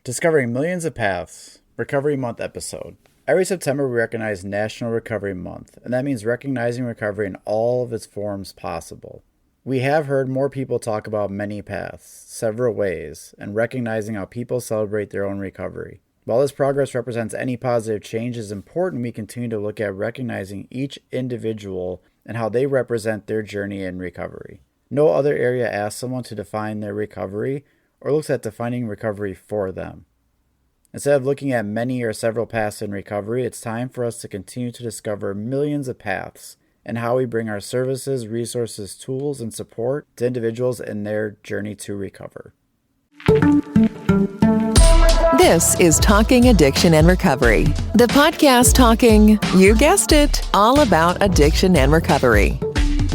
Discovering Millions of Paths, Recovery Month episode. Every September, we recognize National Recovery Month, and that means recognizing recovery in all of its forms possible. We have heard more people talk about many paths, several ways, and recognizing how people celebrate their own recovery. While this progress represents any positive change, it is important we continue to look at recognizing each individual and how they represent their journey in recovery. No other area asks someone to define their recovery or looks at defining recovery for them. Instead of looking at many or several paths in recovery, it's time for us to continue to discover millions of paths and how we bring our services, resources, tools, and support to individuals in their journey to recover. This is Talking Addiction and Recovery, the podcast talking, you guessed it, all about addiction and recovery.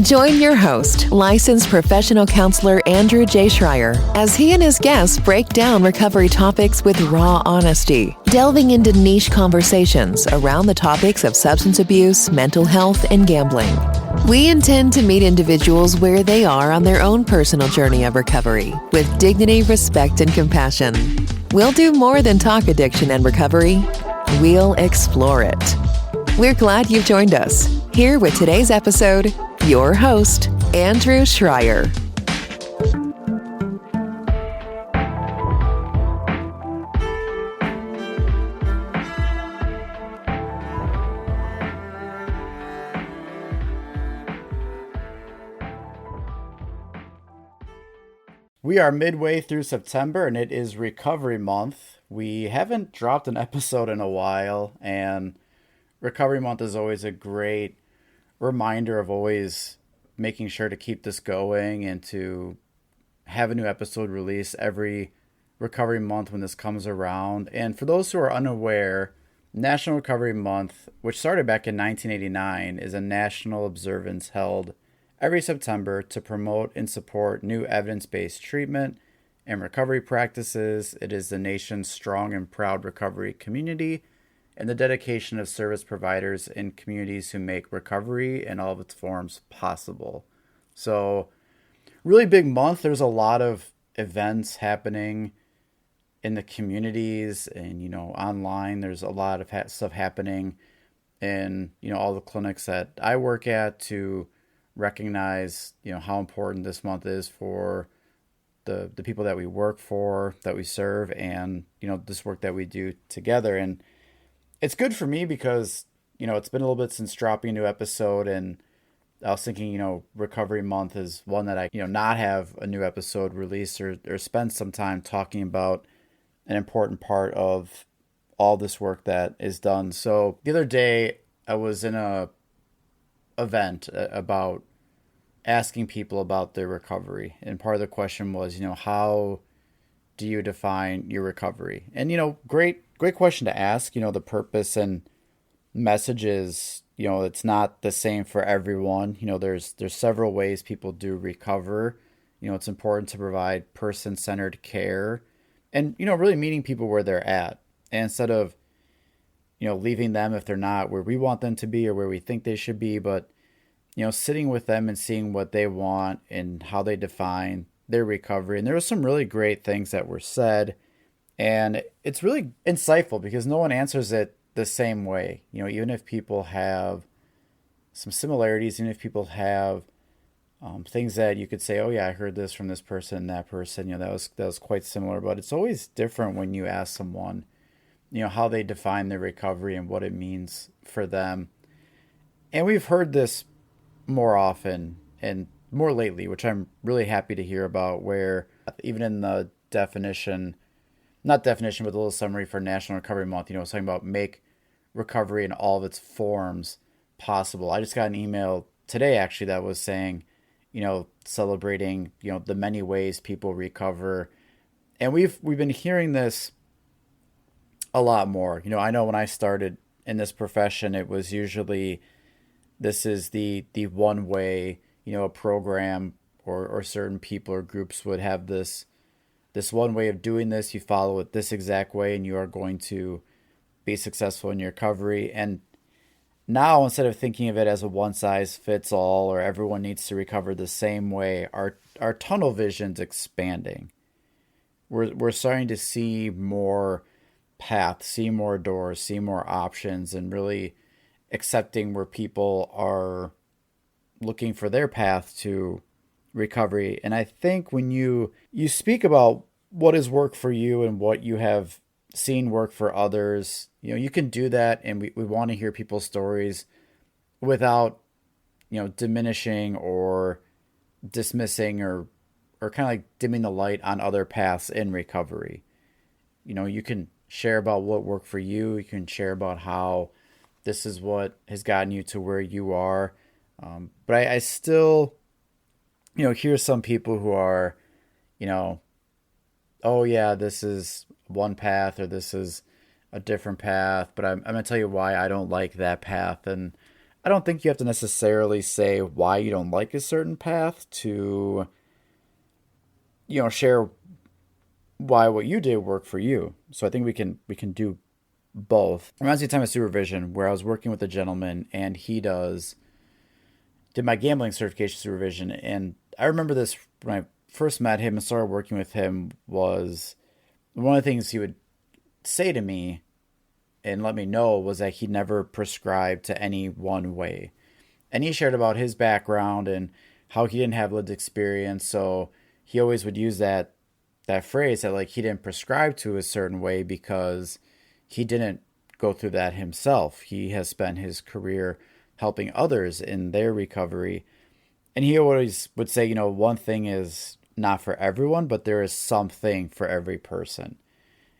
Join your host, licensed professional counselor Andrew J. Schreier, as he and his guests break down recovery topics with raw honesty, delving into niche conversations around the topics of substance abuse, mental health, and gambling. We intend to meet individuals where they are on their own personal journey of recovery, with dignity, respect, and compassion. We'll do more than talk addiction and recovery. We'll explore it. We're glad you've joined us. Here with today's episode, your host, Andrew Schreier. We are midway through September and it is Recovery Month. We haven't dropped an episode in a while, and Recovery Month is always a great reminder of always making sure to keep this going and to have a new episode released every Recovery Month when this comes around. And for those who are unaware, National Recovery Month, which started back in 1989, is a national observance held every September to promote and support new evidence-based treatment and recovery practices. It is the nation's strong and proud recovery community and the dedication of service providers in communities who make recovery in all of its forms possible. So, really big month. There's a lot of events happening in the communities and, online. There's a lot of stuff happening in, all the clinics that I work at to recognize, how important this month is for the people that we work for, that we serve, and, this work that we do together. And it's good for me because, it's been a little bit since dropping a new episode, and I was thinking, Recovery Month is one that I, not have a new episode released or spend some time talking about an important part of all this work that is done. So the other day I was in a event about asking people about their recovery, and part of the question was, how do you define your recovery? And great question to ask. The purpose and message is, it's not the same for everyone. There's several ways people do recover. It's important to provide person-centered care and really meeting people where they're at, and instead of leaving them if they're not where we want them to be or where we think they should be, but sitting with them and seeing what they want and how they define their recovery. And there were some really great things that were said, and it's really insightful because no one answers it the same way. Even if people have some similarities, even if people have things that you could say, oh yeah, I heard this from this person, that person, that was quite similar, but it's always different when you ask someone, how they define their recovery and what it means for them. And we've heard this more often and more lately, which I'm really happy to hear about, where even in the but the little summary for National Recovery Month, it's talking about make recovery in all of its forms possible. I just got an email today actually that was saying, celebrating, the many ways people recover. And we've been hearing this a lot more. I know when I started in this profession, it was usually this is the one way, a program or certain people or groups would have this one way of doing this. You follow it this exact way and you are going to be successful in your recovery. And now, instead of thinking of it as a one size fits all or everyone needs to recover the same way, our tunnel vision's expanding. we're starting to see more paths, see more doors, see more options, and really accepting where people are looking for their path to recovery. And I think when you speak about what has worked for you and what you have seen work for others, you can do that, and we want to hear people's stories without, diminishing or dismissing or kind of like dimming the light on other paths in recovery. You can share about what worked for you. You can share about how this is what has gotten you to where you are. But I still, hear some people who are, you know, oh yeah, this is one path or this is a different path, but I'm going to tell you why I don't like that path. And I don't think you have to necessarily say why you don't like a certain path to, share why what you did worked for you. So I think we can do both. It reminds me of time of supervision where I was working with a gentleman and he did my gambling certification supervision. And I remember this when I first met him and started working with him was one of the things he would say to me and let me know was that he never prescribed to any one way. And he shared about his background and how he didn't have lived experience. So he always would use that phrase that like he didn't prescribe to a certain way because he didn't go through that himself. He has spent his career helping others in their recovery. And he always would say, one thing is not for everyone, but there is something for every person.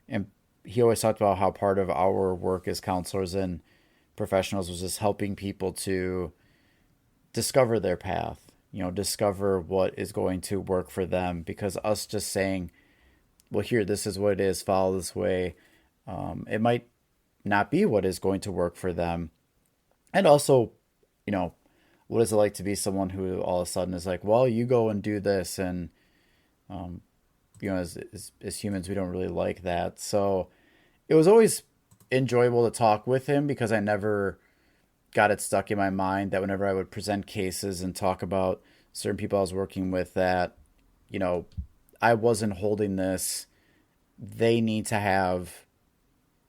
And he always talked about how part of our work as counselors and professionals was just helping people to discover their path, discover what is going to work for them. Because us just saying, well, here, this is what it is, follow this way, it might not be what is going to work for them. And also, what is it like to be someone who all of a sudden is like, well, you go and do this. And, as humans, we don't really like that. So it was always enjoyable to talk with him because I never got it stuck in my mind that whenever I would present cases and talk about certain people I was working with that, I wasn't holding this. They need to have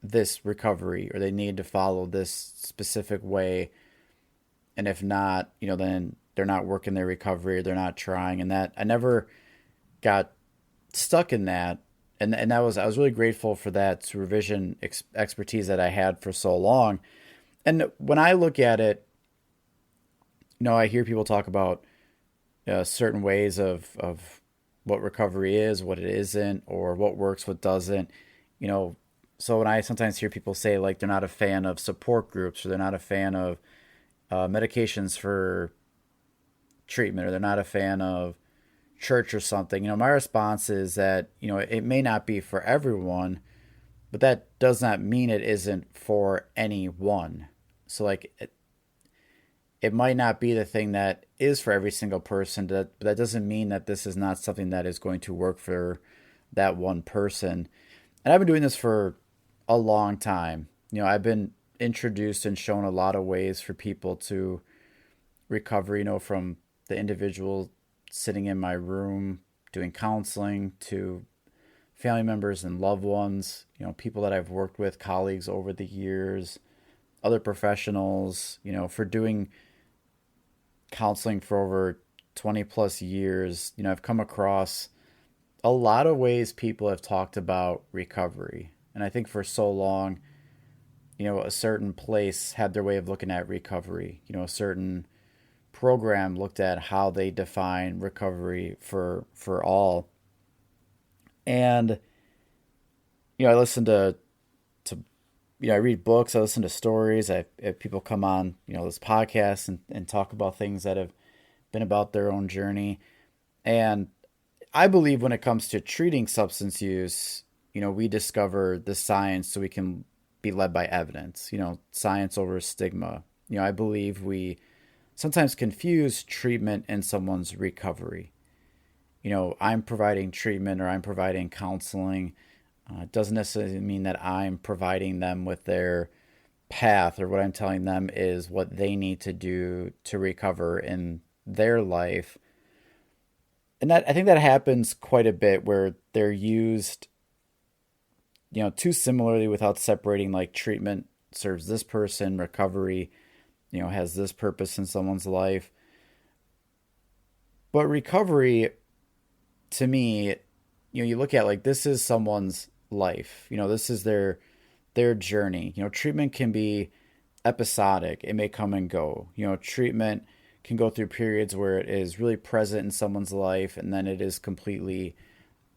this recovery or they need to follow this specific way. And if not, then they're not working their recovery or they're not trying. And that I never got stuck in that. And I was really grateful for that supervision expertise that I had for so long. And when I look at it, I hear people talk about certain ways of what recovery is, what it isn't, or what works, what doesn't. So when I sometimes hear people say like they're not a fan of support groups or they're not a fan of medications for treatment or they're not a fan of church or something, my response is that, it may not be for everyone, but that does not mean it isn't for anyone. So like it might not be the thing that is for every single person, but that doesn't mean that this is not something that is going to work for that one person. And I've been doing this for a long time. I've been introduced and shown a lot of ways for people to recover, from the individual sitting in my room doing counseling to family members and loved ones, people that I've worked with, colleagues over the years, other professionals, for doing counseling for over 20 plus years. I've come across a lot of ways people have talked about recovery. And I think for so long, a certain place had their way of looking at recovery. A certain program looked at how they define recovery for all. And, I listen to I read books, I listen to stories. I have people come on, this podcast and talk about things that have been about their own journey. And I believe when it comes to treating substance use, we discover the science so we can be led by evidence, science over stigma. I believe we sometimes confuse treatment and someone's recovery. I'm providing treatment or I'm providing counseling. It doesn't necessarily mean that I'm providing them with their path or what I'm telling them is what they need to do to recover in their life. and that I think that happens quite a bit where they're used, too similarly without separating. Like treatment serves this person, recovery, has this purpose in someone's life. But recovery, to me, you look at like this is someone's life. This is their journey. Treatment can be episodic. It may come and go. Treatment can go through periods where it is really present in someone's life and then it is completely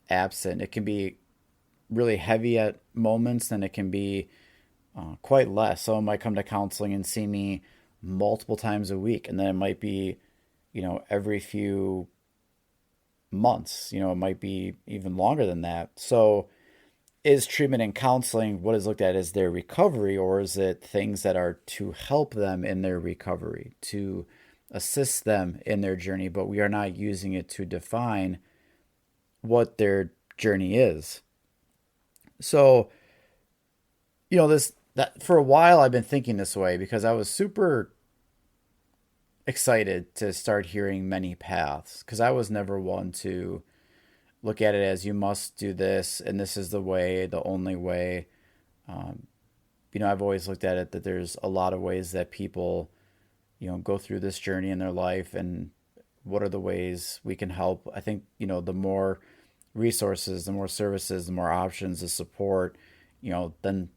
absent. It can be really heavy at moments, and it can be quite less. Someone might come to counseling and see me multiple times a week, and then it might be, every few months. It might be even longer than that. So, is treatment and counseling what is looked at as their recovery, or is it things that are to help them in their recovery, to assist them in their journey, but we are not using it to define what their journey is? So, this that for a while I've been thinking this way because I was super excited to start hearing many paths, because I was never one to look at it as you must do this and this is the way, the only way. Um, I've always looked at it that there's a lot of ways that people, go through this journey in their life, and what are the ways we can help. I think, the more resources, the more services, the more options, the support, then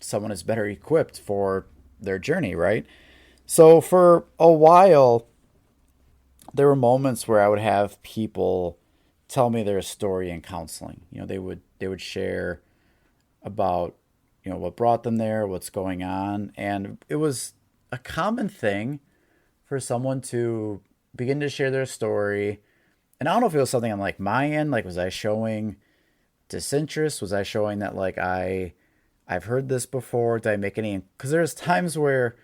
someone is better equipped for their journey, right? So for a while, there were moments where I would have people tell me their story in counseling. They would share about, what brought them there, what's going on, and it was a common thing for someone to begin to share their story. And I don't know if it was something on like my end, like was I showing disinterest? Was I showing that like I've heard this before? Did I make any? Because there's times where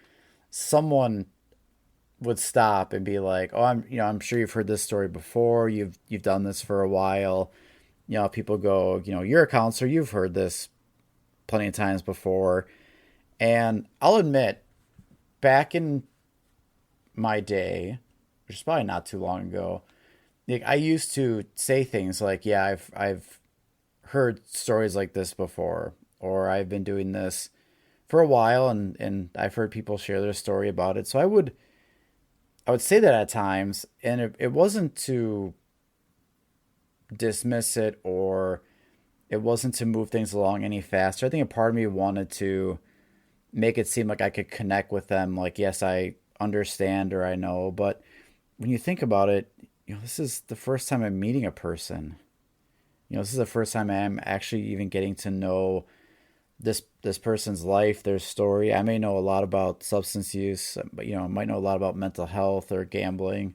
someone would stop and be like, "Oh, I'm sure you've heard this story before. You've done this for a while." People go, "You're a counselor. You've heard this plenty of times before." And I'll admit, back in my day, which is probably not too long ago, like I used to say things like, "Yeah, I've heard stories like this before," or "I've been doing this for a while, and I've heard people share their story about it." So I would say that at times, and it wasn't to dismiss it, or it wasn't to move things along any faster. I think a part of me wanted to make it seem like I could connect with them, like, yes, I understand or I know. But when you think about it, this is the first time I'm meeting a person. This is the first time I'm actually even getting to know this person's life, their story. I may know a lot about substance use, but I might know a lot about mental health or gambling,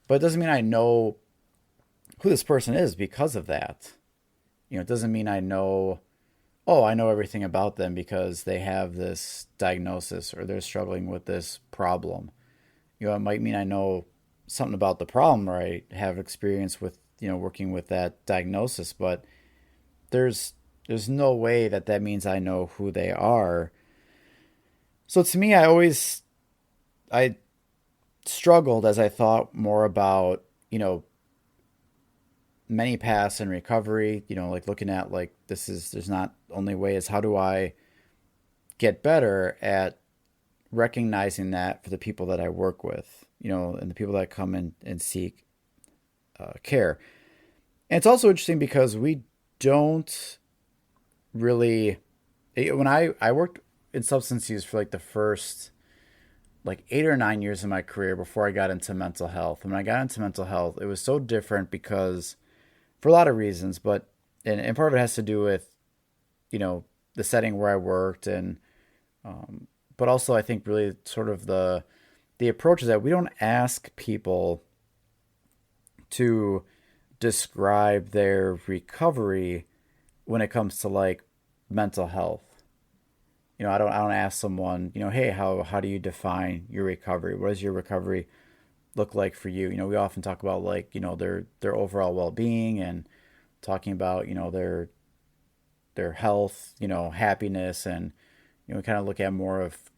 but it doesn't mean I know who this person is because of that. It doesn't mean I know, oh, I know everything about them because they have this diagnosis or they're struggling with this problem. It might mean I know something about the problem, or I have experience with, working with that diagnosis, but there's no way that means I know who they are. So to me, I struggled as I thought more about, many paths in recovery, like looking at like, there's not only way is how do I get better at recognizing that for the people that I work with, and the people that come in and seek care. And it's also interesting because we don't really, when I worked in substance use for like the first like 8 or 9 years of my career before I got into mental health. And when I got into mental health, it was so different because for a lot of reasons, but and part of it has to do with, the setting where I worked, and but also I think really sort of the approach is that we don't ask people to describe their recovery when it comes to like mental health. I don't ask someone, hey, how do you define your recovery? What does your recovery look like for you? We often talk about like, their overall well-being, and talking about, their health, happiness, and we kind of look at more of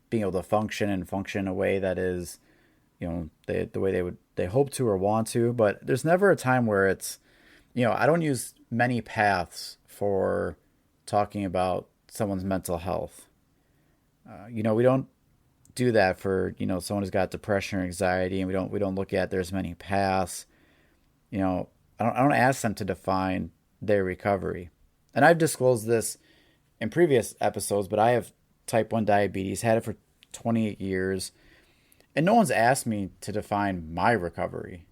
being able to function in a way that is the way they hope to or want to. But there's never a time where it's, I don't use many paths for talking about someone's mental health. We don't do that for someone who's got depression or anxiety, and we don't look at there's many paths. I don't ask them to define their recovery. And I've disclosed this in previous episodes, but I have type 1 diabetes, had it for 28 years, and no one's asked me to define my recovery.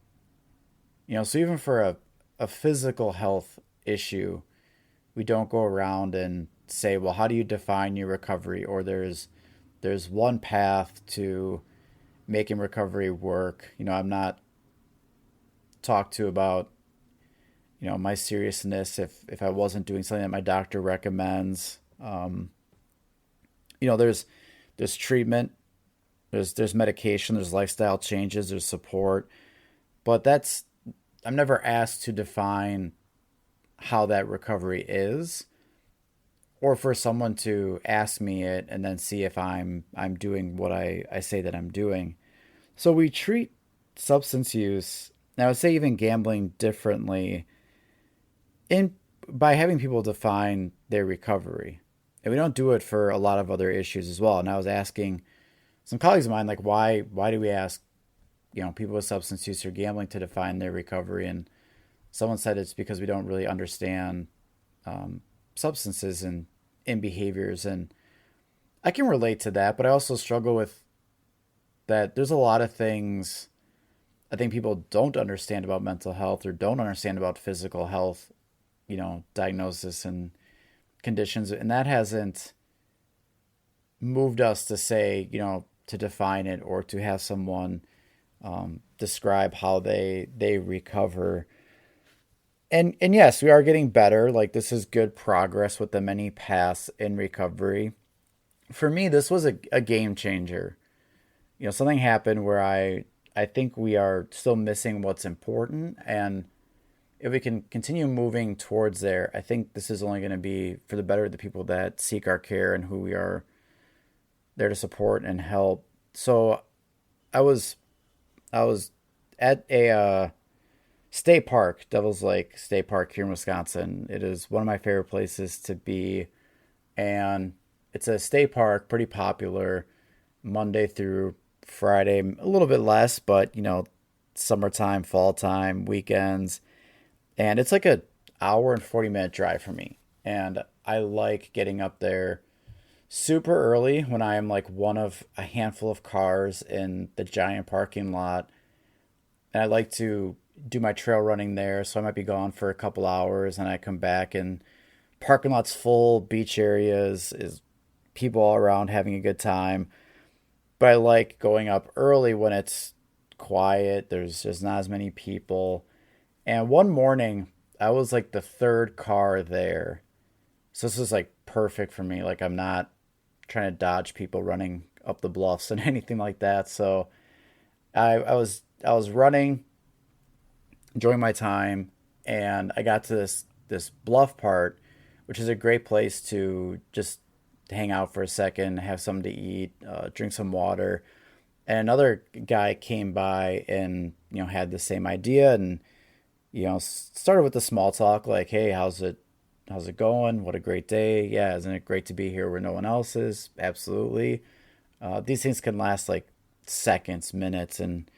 So even for a physical health issue, we don't go around and say, well, how do you define your recovery? Or there's one path to making recovery work. I'm not talked to about, my seriousness if I wasn't doing something that my doctor recommends. There's treatment, there's medication, there's lifestyle changes, there's support, but I'm never asked to define how that recovery is, or for someone to ask me it and then see if I'm doing what I say that I'm doing. So we treat substance use, and I would say even gambling, differently by having people define their recovery. And we don't do it for a lot of other issues as well. And I was asking some colleagues of mine, like, why do we ask, people with substance use or gambling to define their recovery? And someone said it's because we don't really understand substances and behaviors. And I can relate to that, but I also struggle with that. There's a lot of things I think people don't understand about mental health or don't understand about physical health, diagnosis and conditions. And that hasn't moved us to say, to define it or to have someone describe how they recover. And yes, we are getting better. Like, this is good progress with the many paths in recovery. For me, this was a game changer. Something happened where I think we are still missing what's important. And if we can continue moving towards there, I think this is only going to be for the better of the people that seek our care and who we are there to support and help. So I was at a state park, Devil's Lake State Park here in Wisconsin. It is one of my favorite places to be. And it's a state park, pretty popular, Monday through Friday, a little bit less, but summertime, fall time, weekends. And it's like an hour and 40-minute drive for me. And I like getting up there super early when I am like one of a handful of cars in the giant parking lot. And I like to do my trail running there. So I might be gone for a couple hours and I come back and parking lot's full, beach areas, is people all around having a good time. But I like going up early when it's quiet. There's not as many people. And one morning, I was like the third car there. So this is like perfect for me. Like, I'm not trying to dodge people running up the bluffs and anything like that. So I was running, enjoying my time, and I got to this bluff part, which is a great place to just hang out for a second, have something to eat, drink some water. And another guy came by and had the same idea, and started with the small talk, like, hey, how's it going? What a great day. Yeah, isn't it great to be here where no one else is? Absolutely. These things can last like seconds, minutes, and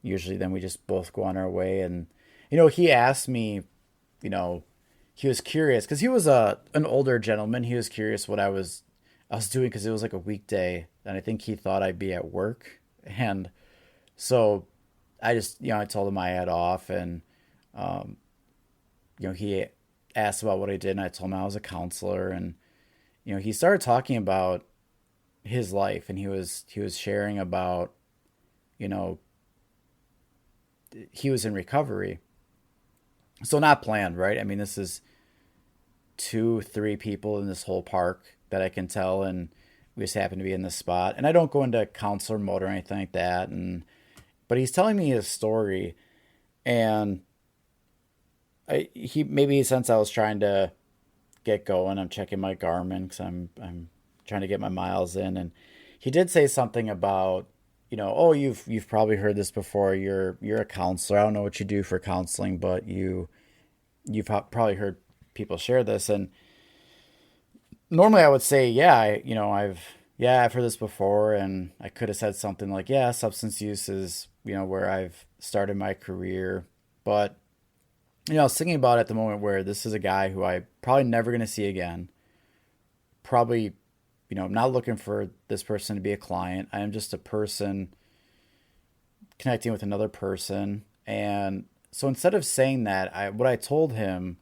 usually then we just both go on our way. And he asked me, he was curious because he was an older gentleman. He was curious what I was doing because it was like a weekday, and I think he thought I'd be at work. And so I just I told him I had off, and he asked about what I did, and I told him I was a counselor. And he started talking about his life, and he was sharing about he was in recovery. So not planned, right? I mean, this is 2-3 people in this whole park that I can tell, and we just happen to be in this spot. And I don't go into counselor mode or anything like that. But he's telling me his story, and he sensed I was trying to get going. I'm checking my Garmin because I'm trying to get my miles in, and he did say something about oh, you've probably heard this before. You're a counselor. I don't know what you do for counseling, but you've probably heard people share this. And normally I would say, yeah, I've heard this before, and I could have said something like, yeah, substance use is, where I've started my career. But, I was thinking about it at the moment where this is a guy who I probably never going to see again. Probably, I'm not looking for this person to be a client. I am just a person connecting with another person. And so instead of saying that, what I told him,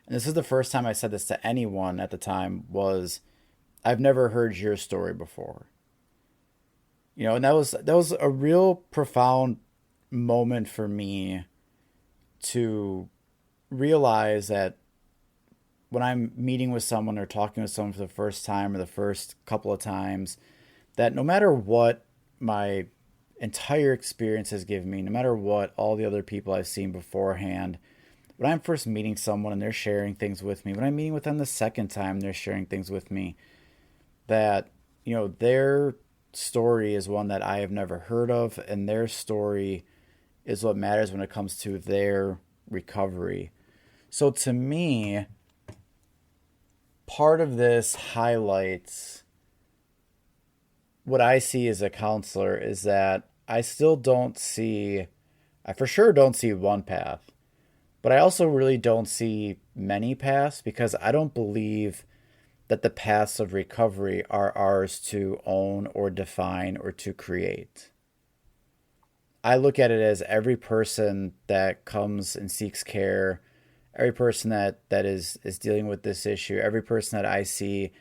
and this is the first time I said this to anyone at the time, was I've never heard your story before. And that was a real profound moment for me to realize that when I'm meeting with someone or talking with someone for the first time or the first couple of times, that no matter what my entire experience has given me, no matter what all the other people I've seen beforehand, when I'm first meeting someone and they're sharing things with me, when I'm meeting with them the second time, they're sharing things with me, that, their story is one that I have never heard of, and their story is what matters when it comes to their recovery. So to me, part of this highlights what I see as a counselor is that I for sure don't see one path, but I also really don't see many paths, because I don't believe that the paths of recovery are ours to own or define or to create. I look at it as every person that comes and seeks care, every person that is dealing with this issue, every person that I see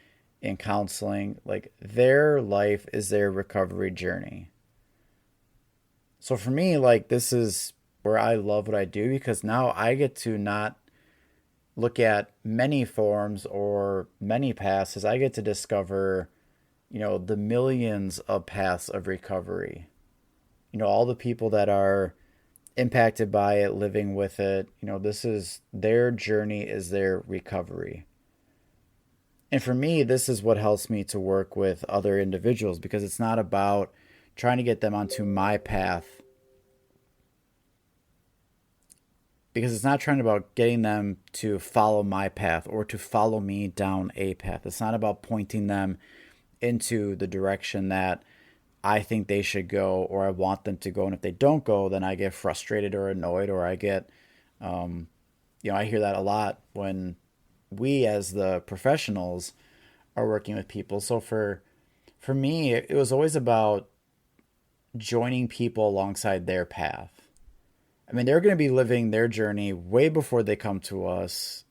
in counseling, like, their life is their recovery journey. So for me, like, this is where I love what I do, because now I get to not look at many forms or many paths, as I get to discover, the millions of paths of recovery. All the people that are impacted by it, living with it, this is their journey, is their recovery. And for me, this is what helps me to work with other individuals, because it's not about trying to get them onto my path, because it's not trying about getting them to follow my path or to follow me down a path. It's not about pointing them into the direction that I think they should go or I want them to go. And if they don't go, then I get frustrated or annoyed, or I get, I hear that a lot when we as the professionals are working with people. So for me, it was always about joining people alongside their path. I mean, they're going to be living their journey way before they come to us.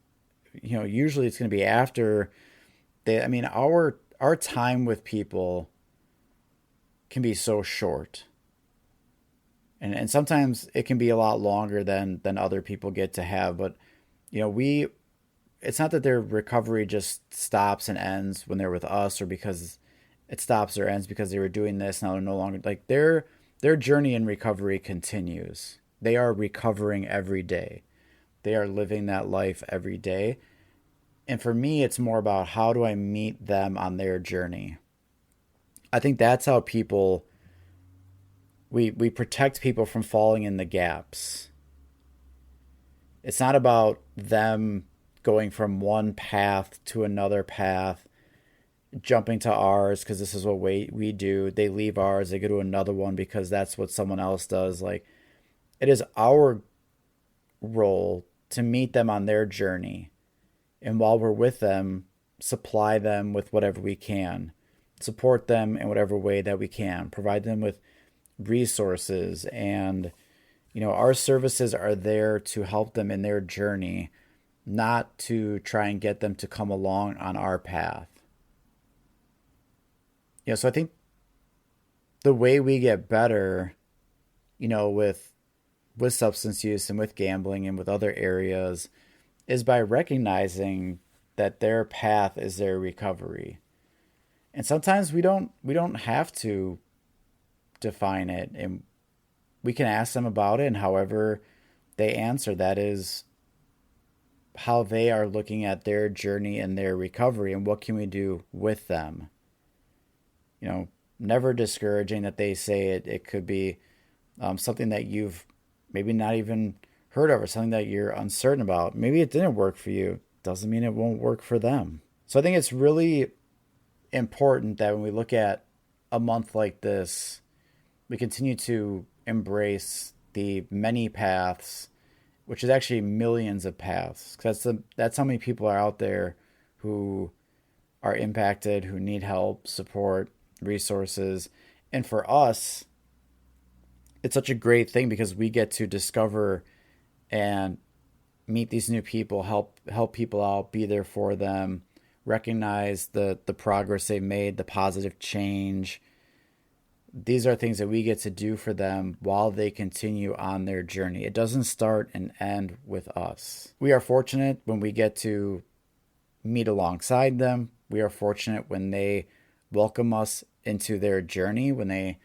Usually it's going to be after our time with people can be so short. And sometimes it can be a lot longer than other people get to have. But, it's not that their recovery just stops and ends when they're with us, or because it stops or ends because they were doing this, now they're no longer, like, their journey in recovery continues. They are recovering every day. They are living that life every day. And for me, it's more about, how do I meet them on their journey? I think that's how we protect people from falling in the gaps. It's not about them going from one path to another path, jumping to ours because this is what we do. They leave ours, they go to another one because that's what someone else does. Like, it is our role to meet them on their journey. And while we're with them, supply them with whatever we can, support them in whatever way that we can, provide them with resources. And, our services are there to help them in their journey, not to try and get them to come along on our path. So I think the way we get better, with substance use and with gambling and with other areas, is by recognizing that their path is their recovery. And sometimes we don't have to define it, and we can ask them about it, and however they answer, that is how they are looking at their journey and their recovery, and what can we do with them. never discouraging that they say it. It could be something that you've maybe not even heard of, or something that you're uncertain about. Maybe it didn't work for you. Doesn't mean it won't work for them. So I think it's really important that when we look at a month like this, we continue to embrace the many paths, which is actually millions of paths. Because that's how many people are out there who are impacted, who need help, support, resources. And for us, it's such a great thing because we get to discover and meet these new people, help people out, be there for them, recognize the progress they've made, the positive change. These are things that we get to do for them while they continue on their journey. It doesn't start and end with us. We are fortunate when we get to meet alongside them. We are fortunate when they welcome us into their journey, when they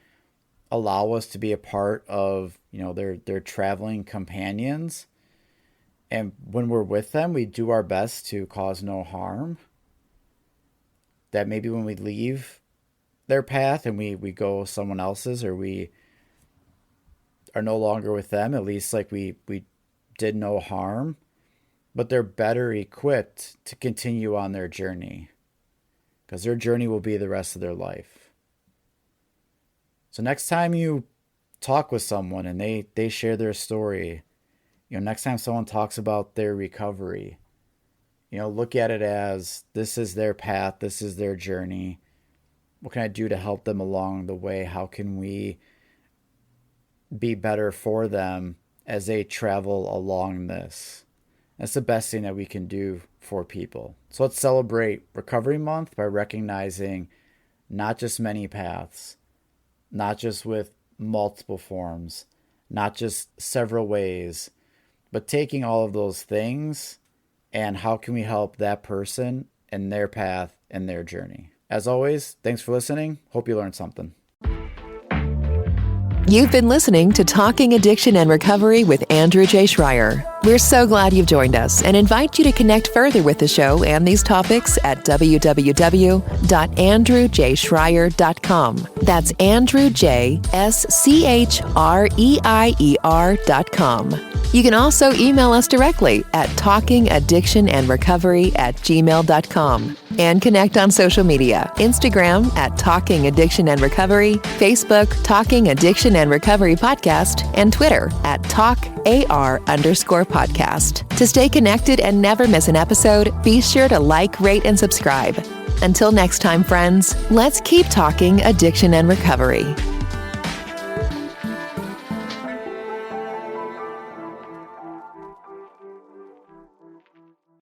allow us to be a part of, their traveling companions. And when we're with them, we do our best to cause no harm. That maybe when we leave their path and we go someone else's, or we are no longer with them, at least like we did no harm, but they're better equipped to continue on their journey, because their journey will be the rest of their life. So next time you talk with someone and they share their story, next time someone talks about their recovery, look at it as this is their path, this is their journey. What can I do to help them along the way? How can we be better for them as they travel along this? That's the best thing that we can do for people. So let's celebrate Recovery Month by recognizing not just many paths, not just with multiple forms, not just several ways, but taking all of those things and how can we help that person and their path and their journey. As always, thanks for listening. Hope you learned something. You've been listening to Talking Addiction and Recovery with Andrew J. Schreier. We're so glad you've joined us and invite you to connect further with the show and these topics at www.andrewjschreier.com. That's AndrewJSchreier.com. You can also email us directly at talkingaddictionandrecovery@gmail.com and connect on social media, Instagram at Talking Addiction and Recovery, Facebook Talking Addiction and Recovery Podcast, and Twitter at TalkAR_podcast. To stay connected and never miss an episode, be sure to like, rate, and subscribe. Until next time, friends, let's keep talking addiction and recovery.